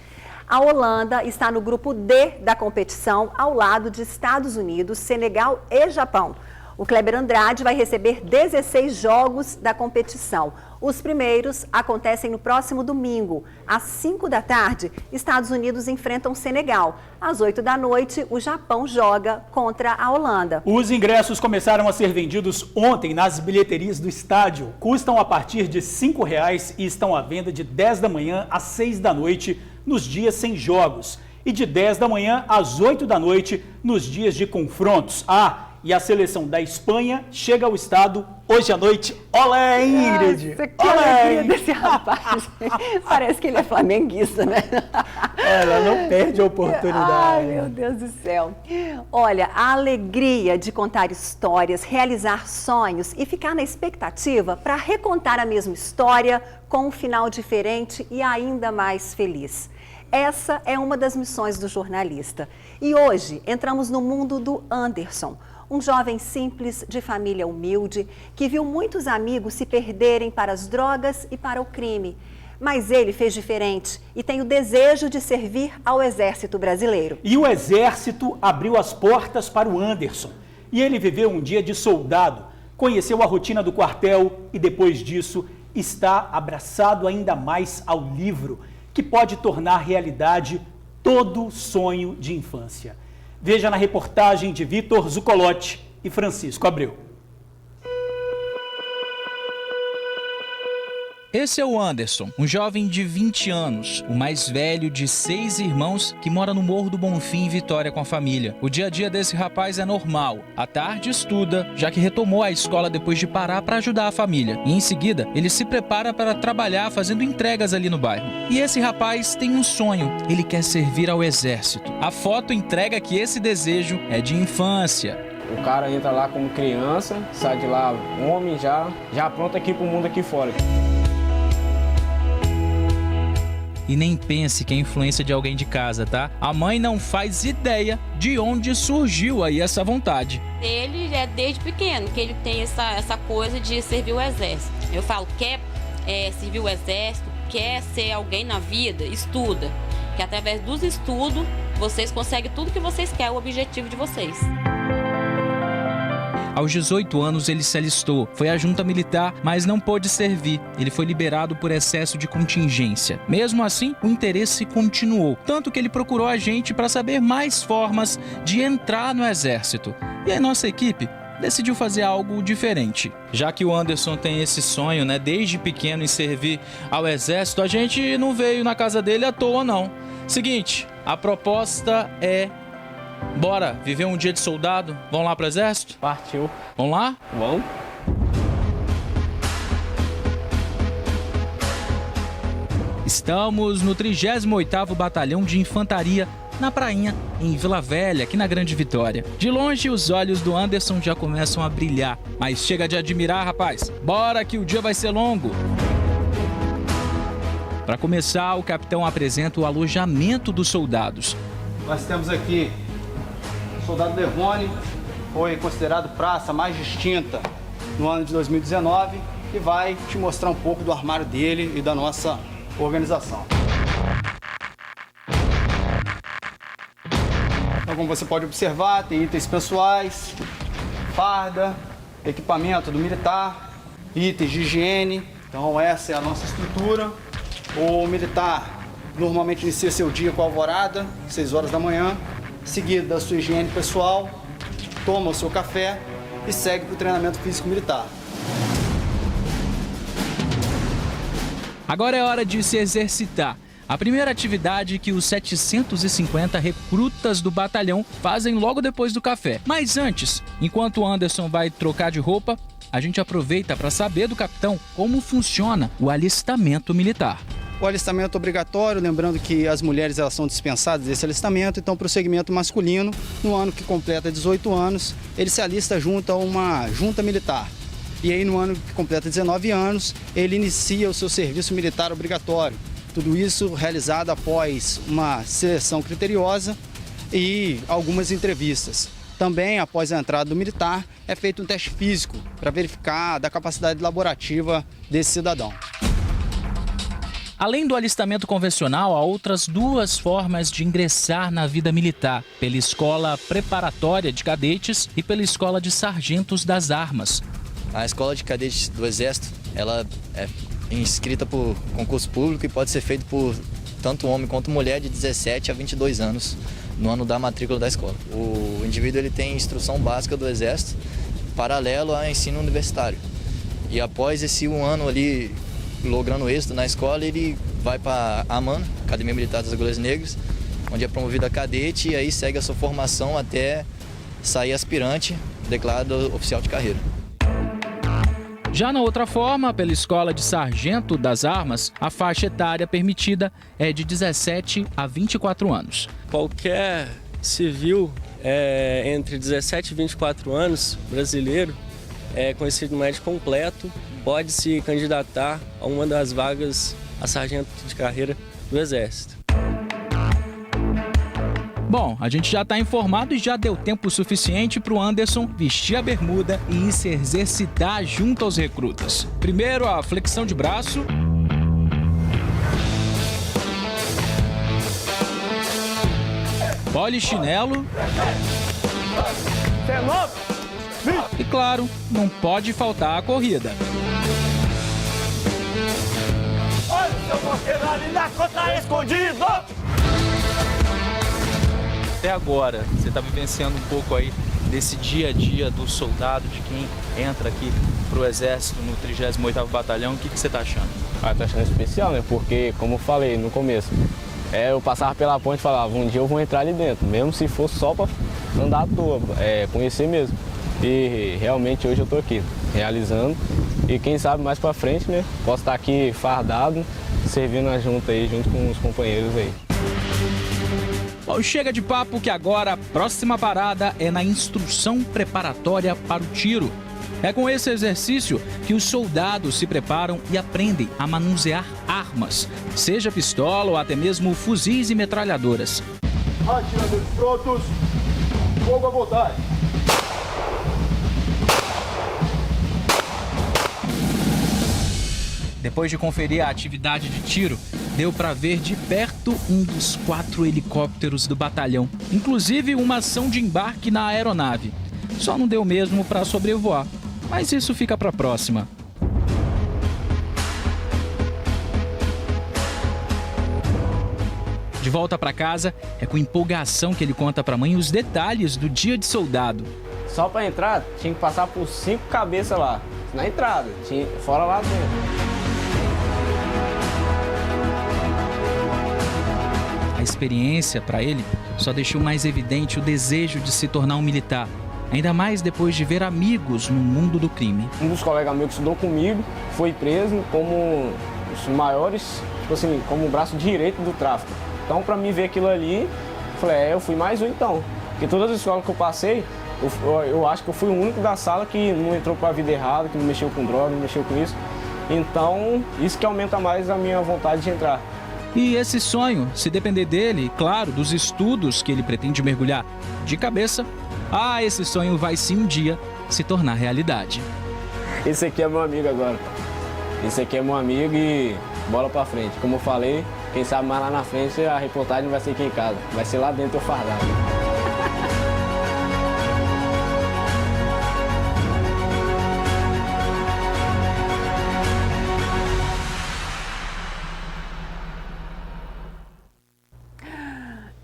S1: A Holanda está no grupo D da competição, ao lado de Estados Unidos, Senegal e Japão. O Kleber Andrade vai receber 16 jogos da competição. Os primeiros acontecem no próximo domingo. Às 5 da tarde, Estados Unidos enfrentam o Senegal. Às 8 da noite, o Japão joga contra a Holanda.
S2: Os ingressos começaram a ser vendidos ontem nas bilheterias do estádio. Custam a partir de R$ 5,00 e estão à venda de 10 da manhã às 6 da noite nos dias sem jogos. E de 10 da manhã às 8 da noite nos dias de confrontos. E a seleção da Espanha chega ao estado hoje à noite. Olé, Ingrid!
S1: Nossa, que alegria desse rapaz. Parece que ele é flamenguista, né?
S2: Ela não perde a oportunidade.
S1: Ai, meu Deus do céu. Olha, a alegria de contar histórias, realizar sonhos e ficar na expectativa para recontar a mesma história com um final diferente e ainda mais feliz. Essa é uma das missões do jornalista. E hoje entramos no mundo do Anderson, um jovem simples, de família humilde, que viu muitos amigos se perderem para as drogas e para o crime. Mas ele fez diferente e tem o desejo de servir ao Exército Brasileiro.
S2: E o Exército abriu as portas para o Anderson. E ele viveu um dia de soldado, conheceu a rotina do quartel e depois disso está abraçado ainda mais ao livro, que pode tornar realidade todo sonho de infância. Veja na reportagem de Vitor Zucolotti e Francisco Abreu.
S4: Esse é o Anderson, um jovem de 20 anos, o mais velho de 6 irmãos que mora no Morro do Bonfim, em Vitória, com a família. O dia a dia desse rapaz é normal. À tarde estuda, já que retomou a escola depois de parar para ajudar a família. E em seguida, ele se prepara para trabalhar fazendo entregas ali no bairro. E esse rapaz tem um sonho, ele quer servir ao Exército. A foto entrega que esse desejo é de infância.
S17: O cara entra lá como criança, sai de lá homem já pronto aqui pro mundo aqui fora.
S4: E nem pense que é influência de alguém de casa, tá? A mãe não faz ideia de onde surgiu aí essa vontade.
S18: Ele é desde pequeno que ele tem essa coisa de servir o Exército. Eu falo, quer servir o Exército, quer ser alguém na vida, estuda. Que através dos estudos, vocês conseguem tudo que vocês querem, o objetivo de vocês.
S4: Aos 18 anos, ele se alistou. Foi à junta militar, mas não pôde servir. Ele foi liberado por excesso de contingência. Mesmo assim, o interesse continuou. Tanto que ele procurou a gente para saber mais formas de entrar no Exército. E a nossa equipe decidiu fazer algo diferente. Já que o Anderson tem esse sonho, né, desde pequeno em servir ao Exército, a gente não veio na casa dele à toa, não. Seguinte, a proposta é... Bora viver um dia de soldado? Vamos lá pro Exército?
S17: Partiu.
S4: Vamos lá?
S17: Vamos.
S4: Estamos no 38º Batalhão de Infantaria, na Prainha, em Vila Velha, aqui na Grande Vitória. De longe, os olhos do Anderson já começam a brilhar. Mas chega de admirar, rapaz. Bora que o dia vai ser longo. Para começar, o capitão apresenta o alojamento dos soldados.
S19: Nós temos aqui o soldado Levone, foi considerado praça mais distinta no ano de 2019 e vai te mostrar um pouco do armário dele e da nossa organização. Então, como você pode observar, tem itens pessoais, farda, equipamento do militar, itens de higiene. Então essa é a nossa estrutura. O militar normalmente inicia seu dia com a alvorada, 6 horas da manhã, seguido da sua higiene pessoal, toma o seu café e segue para o treinamento físico militar.
S4: Agora é hora de se exercitar. A primeira atividade que os 750 recrutas do batalhão fazem logo depois do café. Mas antes, enquanto o Anderson vai trocar de roupa, a gente aproveita para saber do capitão como funciona o alistamento militar.
S19: O alistamento obrigatório, lembrando que as mulheres elas são dispensadas desse alistamento, então para o segmento masculino, no ano que completa 18 anos, ele se alista junto a uma junta militar. E aí no ano que completa 19 anos, ele inicia o seu serviço militar obrigatório. Tudo isso realizado após uma seleção criteriosa, e algumas entrevistas. Também, após a entrada do militar, é feito um teste físico para verificar da capacidade laborativa desse cidadão.
S4: Além do alistamento convencional, há outras 2 formas de ingressar na vida militar: pela Escola Preparatória de Cadetes e pela Escola de Sargentos das Armas.
S20: A Escola de Cadetes do Exército, ela é inscrita por concurso público e pode ser feito por tanto homem quanto mulher de 17 a 22 anos no ano da matrícula da escola. O indivíduo ele tem instrução básica do Exército paralelo ao ensino universitário. E após esse 1 ano ali logrando êxito na escola, ele vai para a AMAN, Academia Militar das Agulhas Negras, onde é promovido a cadete e aí segue a sua formação até sair aspirante, declarado oficial de carreira.
S4: Já na outra forma, pela Escola de Sargento das Armas, a faixa etária permitida é de 17 a 24 anos.
S21: Qualquer civil entre 17 e 24 anos, brasileiro, com ensino médio completo, pode se candidatar a uma das vagas a sargento de carreira do Exército.
S4: Bom, a gente já está informado e já deu tempo suficiente para o Anderson vestir a bermuda e ir se exercitar junto aos recrutas. Primeiro a flexão de braço. Polichinelo. E claro, não pode faltar a corrida.
S22: Olha o seu porteiro ali na conta escondido!
S4: Até agora, você está vivenciando um pouco aí desse dia a dia do soldado, de quem entra aqui para o Exército no 38º Batalhão. O que você está achando?
S17: Tô achando especial, né? Porque, como eu falei no começo, eu passava pela ponte e falava, um dia eu vou entrar ali dentro, mesmo se for só para andar à toa, conhecer mesmo. E realmente hoje eu estou aqui, realizando. E quem sabe mais para frente, né? Posso estar aqui fardado, servindo a junta aí, junto com os companheiros aí.
S4: Bom, chega de papo que agora a próxima parada é na instrução preparatória para o tiro. É com esse exercício que os soldados se preparam e aprendem a manusear armas, seja pistola ou até mesmo fuzis e metralhadoras.
S22: Atiradores prontos, fogo à vontade.
S4: Depois de conferir a atividade de tiro, deu para ver de perto um dos 4 helicópteros do batalhão, inclusive uma ação de embarque na aeronave. Só não deu mesmo para sobrevoar, mas isso fica para a próxima. De volta para casa, é com empolgação que ele conta para a mãe os detalhes do dia de soldado.
S17: Só para entrar, tinha que passar por 5 cabeças lá, na entrada, fora lá dentro.
S4: A experiência, para ele, só deixou mais evidente o desejo de se tornar um militar. Ainda mais depois de ver amigos no mundo do crime.
S17: Um dos colegas meus que estudou comigo foi preso como os maiores, tipo assim, como o braço direito do tráfico. Então, para mim ver aquilo ali, eu falei, eu fui mais um então. Porque todas as escolas que eu passei, eu acho que eu fui o único da sala que não entrou para a vida errada, que não mexeu com droga, não mexeu com isso. Então, isso que aumenta mais a minha vontade de entrar.
S4: E esse sonho, se depender dele, claro, dos estudos que ele pretende mergulhar de cabeça, esse sonho vai sim um dia se tornar realidade.
S17: Esse aqui é meu amigo agora. Esse aqui é meu amigo e bola pra frente. Como eu falei, quem sabe mais lá na frente a reportagem não vai ser aqui em casa, vai ser lá dentro eu fardado.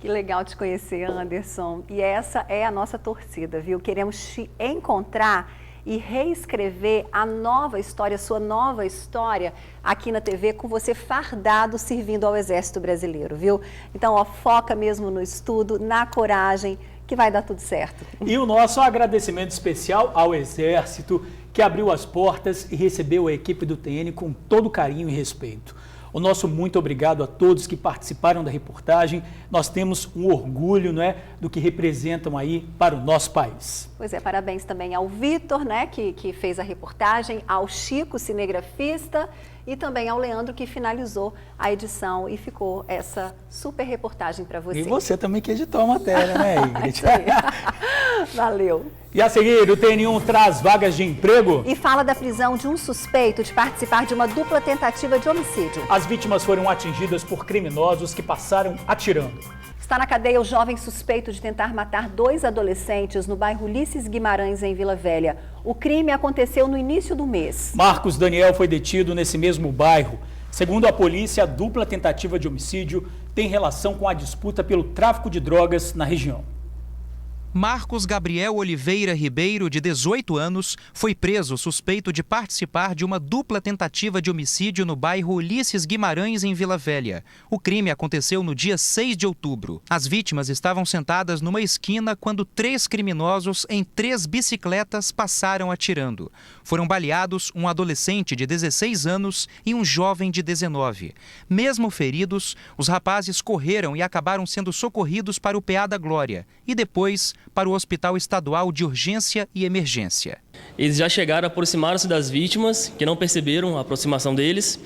S1: Que legal te conhecer, Anderson. E essa é a nossa torcida, viu? Queremos te encontrar e reescrever a nova história, sua nova história aqui na TV, com você fardado servindo ao Exército Brasileiro, viu? Então, foca mesmo no estudo, na coragem, que vai dar tudo certo.
S2: E o nosso agradecimento especial ao Exército, que abriu as portas e recebeu a equipe do TN com todo carinho e respeito. O nosso muito obrigado a todos que participaram da reportagem. Nós temos um orgulho, não é, do que representam aí para o nosso país.
S1: Pois é, parabéns também ao Vitor, né, que fez a reportagem, ao Chico, cinegrafista, e também ao Leandro, que finalizou a edição e ficou essa super reportagem para você.
S2: E você também que editou a matéria, né, Ingrid?
S1: Valeu.
S2: E a seguir, o TN1 traz vagas de emprego.
S1: E fala da prisão de um suspeito de participar de uma dupla tentativa de homicídio.
S2: As vítimas foram atingidas por criminosos que passaram atirando.
S1: Está na cadeia o jovem suspeito de tentar matar 2 adolescentes no bairro Ulisses Guimarães, em Vila Velha. O crime aconteceu no início do mês.
S2: Marcos Daniel foi detido nesse mesmo bairro. Segundo a polícia, a dupla tentativa de homicídio tem relação com a disputa pelo tráfico de drogas na região.
S14: Marcos Gabriel Oliveira Ribeiro, de 18 anos, foi preso suspeito de participar de uma dupla tentativa de homicídio no bairro Ulisses Guimarães, em Vila Velha. O crime aconteceu no dia 6 de outubro. As vítimas estavam sentadas numa esquina quando 3 criminosos em 3 bicicletas passaram atirando. Foram baleados um adolescente de 16 anos e um jovem de 19. Mesmo feridos, os rapazes correram e acabaram sendo socorridos para o PA da Glória e depois para o Hospital Estadual de Urgência e Emergência.
S5: Eles já chegaram, aproximaram-se das vítimas, que não perceberam a aproximação deles,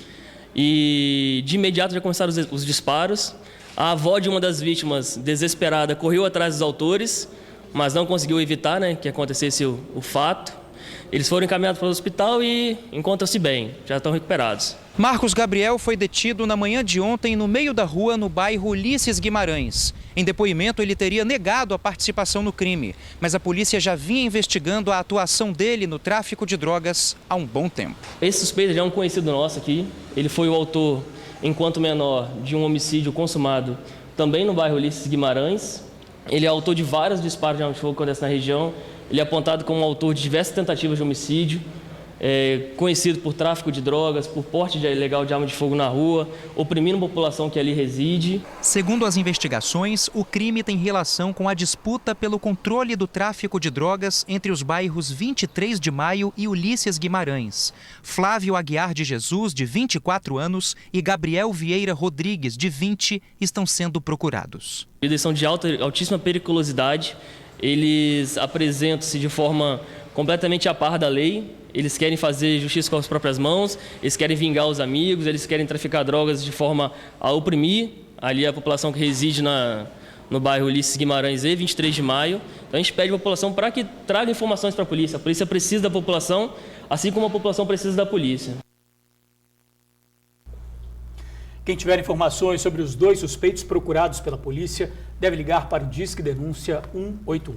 S5: e de imediato já começaram os disparos. A avó de uma das vítimas, desesperada, correu atrás dos autores, mas não conseguiu evitar, que acontecesse o fato. Eles foram encaminhados para o hospital e encontram-se bem, já estão recuperados.
S14: Marcos Gabriel foi detido na manhã de ontem no meio da rua no bairro Ulisses Guimarães. Em depoimento, ele teria negado a participação no crime, mas a polícia já vinha investigando a atuação dele no tráfico de drogas há um bom tempo.
S5: Esse suspeito já é um conhecido nosso aqui. Ele foi o autor, enquanto menor, de um homicídio consumado também no bairro Ulisses Guimarães. Ele é autor de vários disparos de arma de fogo que acontecem na região. Ele é apontado como autor de diversas tentativas de homicídio, conhecido por tráfico de drogas, por porte ilegal de arma de fogo na rua, oprimindo a população que ali reside.
S14: Segundo as investigações, o crime tem relação com a disputa pelo controle do tráfico de drogas entre os bairros 23 de Maio e Ulisses Guimarães. Flávio Aguiar de Jesus, de 24 anos, e Gabriel Vieira Rodrigues, de 20, estão sendo procurados.
S5: Eles são de altíssima periculosidade. Eles apresentam-se de forma completamente a par da lei. Eles querem fazer justiça com as próprias mãos, eles querem vingar os amigos, eles querem traficar drogas de forma a oprimir ali a população que reside no bairro Ulisses Guimarães e 23 de Maio. Então a gente pede à população para que traga informações para a polícia. A polícia precisa da população, assim como a população precisa da polícia.
S2: Quem tiver informações sobre os 2 suspeitos procurados pela polícia deve ligar para o Disque Denúncia 181.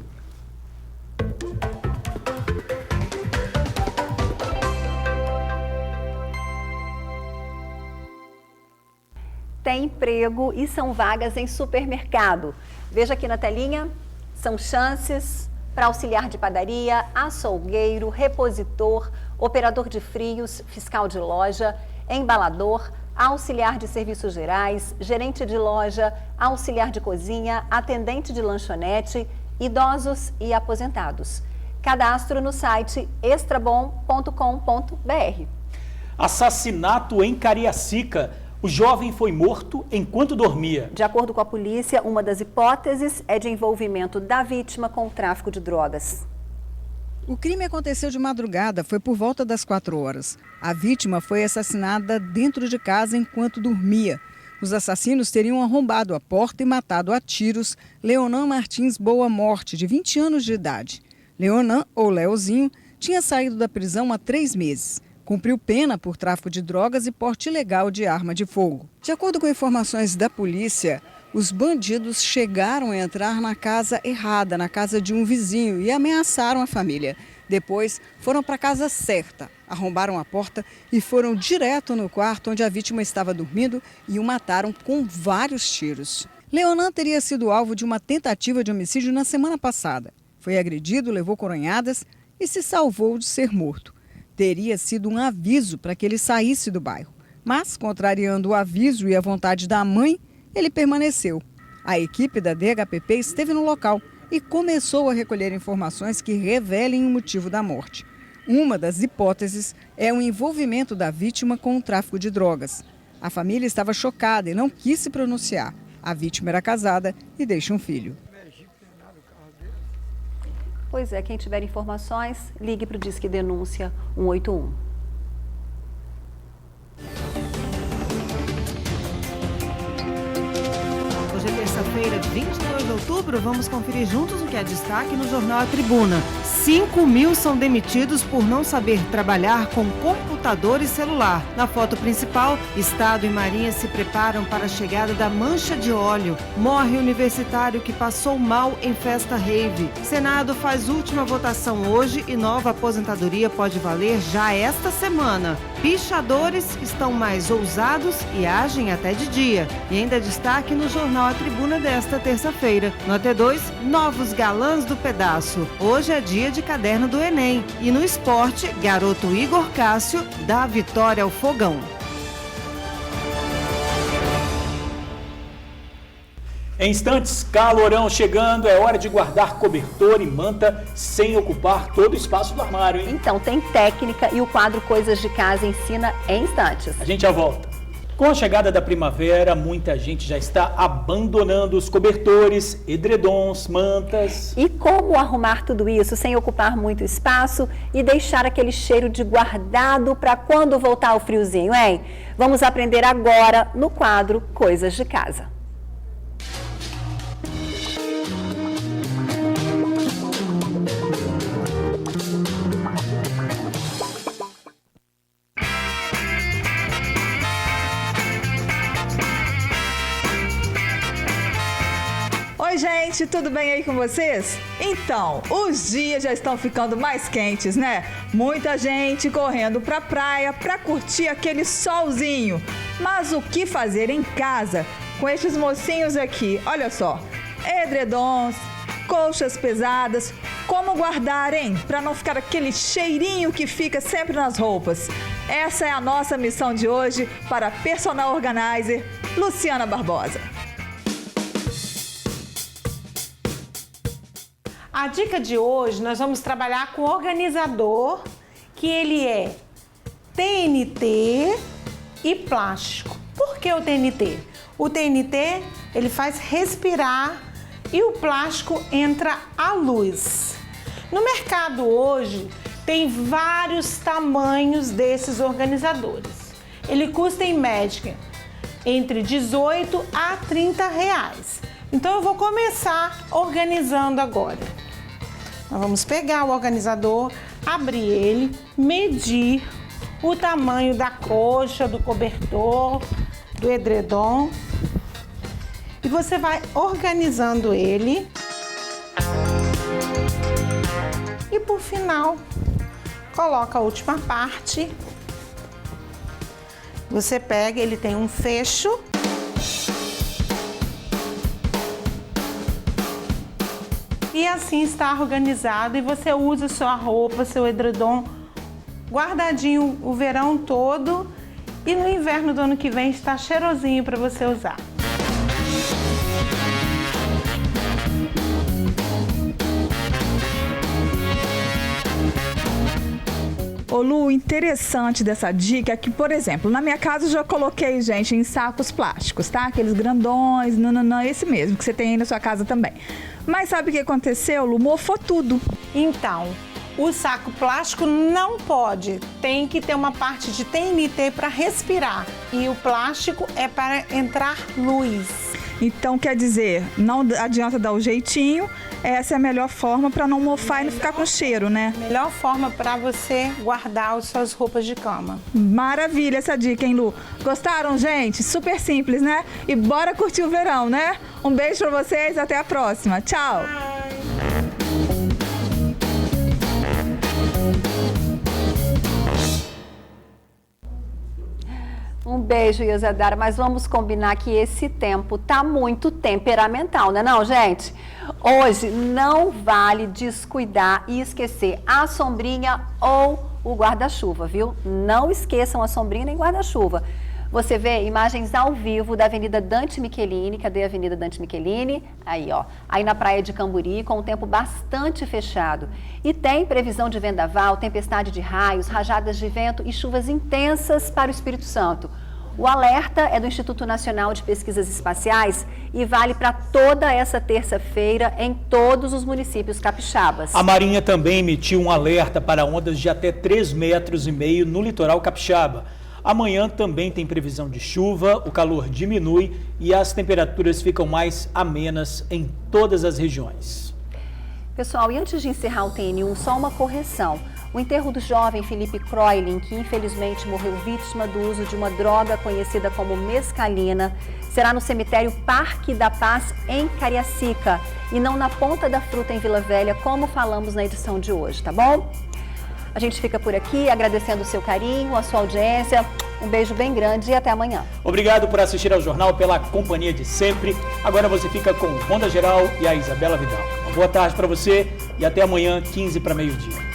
S1: Tem emprego e são vagas em supermercado. Veja aqui na telinha, são chances para auxiliar de padaria, açougueiro, repositor, operador de frios, fiscal de loja, embalador, auxiliar de serviços gerais, gerente de loja, auxiliar de cozinha, atendente de lanchonete, idosos e aposentados. Cadastro no site extrabom.com.br.
S2: Assassinato em Cariacica. O jovem foi morto enquanto dormia.
S1: De acordo com a polícia, uma das hipóteses é de envolvimento da vítima com o tráfico de drogas.
S6: O crime aconteceu de madrugada, foi por volta das 4 horas. A vítima foi assassinada dentro de casa enquanto dormia. Os assassinos teriam arrombado a porta e matado a tiros Leonan Martins Boa Morte, de 20 anos de idade. Leonan, ou Leozinho, tinha saído da prisão há 3 meses. Cumpriu pena por tráfico de drogas e porte ilegal de arma de fogo. De acordo com informações da polícia, os bandidos chegaram a entrar na casa errada, na casa de um vizinho, e ameaçaram a família. Depois, foram para a casa certa, arrombaram a porta e foram direto no quarto onde a vítima estava dormindo e o mataram com vários tiros. Leonan teria sido alvo de uma tentativa de homicídio na semana passada. Foi agredido, levou coronhadas e se salvou de ser morto. Teria sido um aviso para que ele saísse do bairro. Mas, contrariando o aviso e a vontade da mãe, ele permaneceu. A equipe da DHPP esteve no local e começou a recolher informações que revelem o motivo da morte. Uma das hipóteses é o envolvimento da vítima com o tráfico de drogas. A família estava chocada e não quis se pronunciar. A vítima era casada e deixa um filho.
S1: Pois é, quem tiver informações, ligue para o Disque Denúncia 181.
S7: Hoje é terça-feira, 22 de outubro. Vamos conferir juntos o que é destaque no jornal A Tribuna. 5.000 são demitidos por não saber trabalhar com computador e celular. Na foto principal, Estado e Marinha se preparam para a chegada da mancha de óleo. Morre universitário que passou mal em festa rave. Senado faz última votação hoje e nova aposentadoria pode valer já esta semana. Pichadores estão mais ousados e agem até de dia. E ainda destaque no jornal A Tribuna desta terça-feira. No AT2, novos galãs do pedaço. Hoje é dia de caderno do Enem. E no esporte, garoto Igor Cássio dá a vitória ao Fogão.
S2: Em instantes, calorão chegando, é hora de guardar cobertor e manta sem ocupar todo o espaço do armário, hein?
S1: Então tem técnica e o quadro Coisas de Casa ensina em instantes.
S2: A gente já volta. Com a chegada da primavera, muita gente já está abandonando os cobertores, edredons, mantas.
S1: E como arrumar tudo isso sem ocupar muito espaço e deixar aquele cheiro de guardado para quando voltar o friozinho, hein? Vamos aprender agora no quadro Coisas de Casa.
S9: Oi, gente, tudo bem aí com vocês? Então, os dias já estão ficando mais quentes, né? Muita gente correndo pra praia pra curtir aquele solzinho. Mas o que fazer em casa com estes mocinhos aqui? Olha só, edredons, colchas pesadas, como guardar, hein? Pra não ficar aquele cheirinho que fica sempre nas roupas. Essa é a nossa missão de hoje para a Personal Organizer Luciana Barbosa.
S23: A dica de hoje, nós vamos trabalhar com o organizador, que ele é TNT e plástico. Por que o TNT? O TNT, ele faz respirar e o plástico entra à luz. No mercado hoje, tem vários tamanhos desses organizadores. Ele custa em média entre 18 a 30 reais. Então eu vou começar organizando agora. Nós vamos pegar o organizador, abrir ele, medir o tamanho da coxa, do cobertor, do edredom. E você vai organizando ele. E por final, coloca a última parte. Você pega, ele tem um fecho. E assim está organizado e você usa sua roupa, seu edredom guardadinho o verão todo e no inverno do ano que vem está cheirosinho para você usar.
S9: Ô Lu, interessante dessa dica é que, por exemplo, na minha casa eu já coloquei, gente, em sacos plásticos, tá? Aqueles grandões, não, esse mesmo, que você tem aí na sua casa também. Mas sabe o que aconteceu, Lu? Mofou tudo.
S23: Então, o saco plástico não pode, tem que ter uma parte de TNT para respirar e o plástico é para entrar luz.
S9: Então, quer dizer, não adianta dar o jeitinho, essa é a melhor forma para não mofar e não ficar com cheiro, né?
S23: Melhor forma para você guardar as suas roupas de cama.
S9: Maravilha essa dica, hein, Lu? Gostaram, gente? Super simples, né? E bora curtir o verão, né? Um beijo para vocês, até a próxima. Tchau!
S1: Um beijo, Isadara, mas vamos combinar que esse tempo tá muito temperamental, né não, gente? Hoje não vale descuidar e esquecer a sombrinha ou o guarda-chuva, viu? Não esqueçam a sombrinha nem guarda-chuva. Você vê imagens ao vivo da Avenida Dante Michelini, cadê a Avenida Dante Michelini? Aí, ó, aí na praia de Camburi, com o tempo bastante fechado. E tem previsão de vendaval, tempestade de raios, rajadas de vento e chuvas intensas para o Espírito Santo. O alerta é do Instituto Nacional de Pesquisas Espaciais e vale para toda essa terça-feira em todos os municípios capixabas.
S2: A Marinha também emitiu um alerta para ondas de até 3,5 metros no litoral capixaba. Amanhã também tem previsão de chuva, o calor diminui e as temperaturas ficam mais amenas em todas as regiões.
S1: Pessoal, e antes de encerrar o TN1, só uma correção. O enterro do jovem Felipe Croylin, que infelizmente morreu vítima do uso de uma droga conhecida como mescalina, será no cemitério Parque da Paz, em Cariacica, e não na Ponta da Fruta, em Vila Velha, como falamos na edição de hoje, tá bom? A gente fica por aqui agradecendo o seu carinho, a sua audiência. Um beijo bem grande e até amanhã.
S2: Obrigado por assistir ao jornal, pela companhia de sempre. Agora você fica com o Ronda Geral e a Isabela Vidal. Uma boa tarde para você e até amanhã, 15 para meio-dia.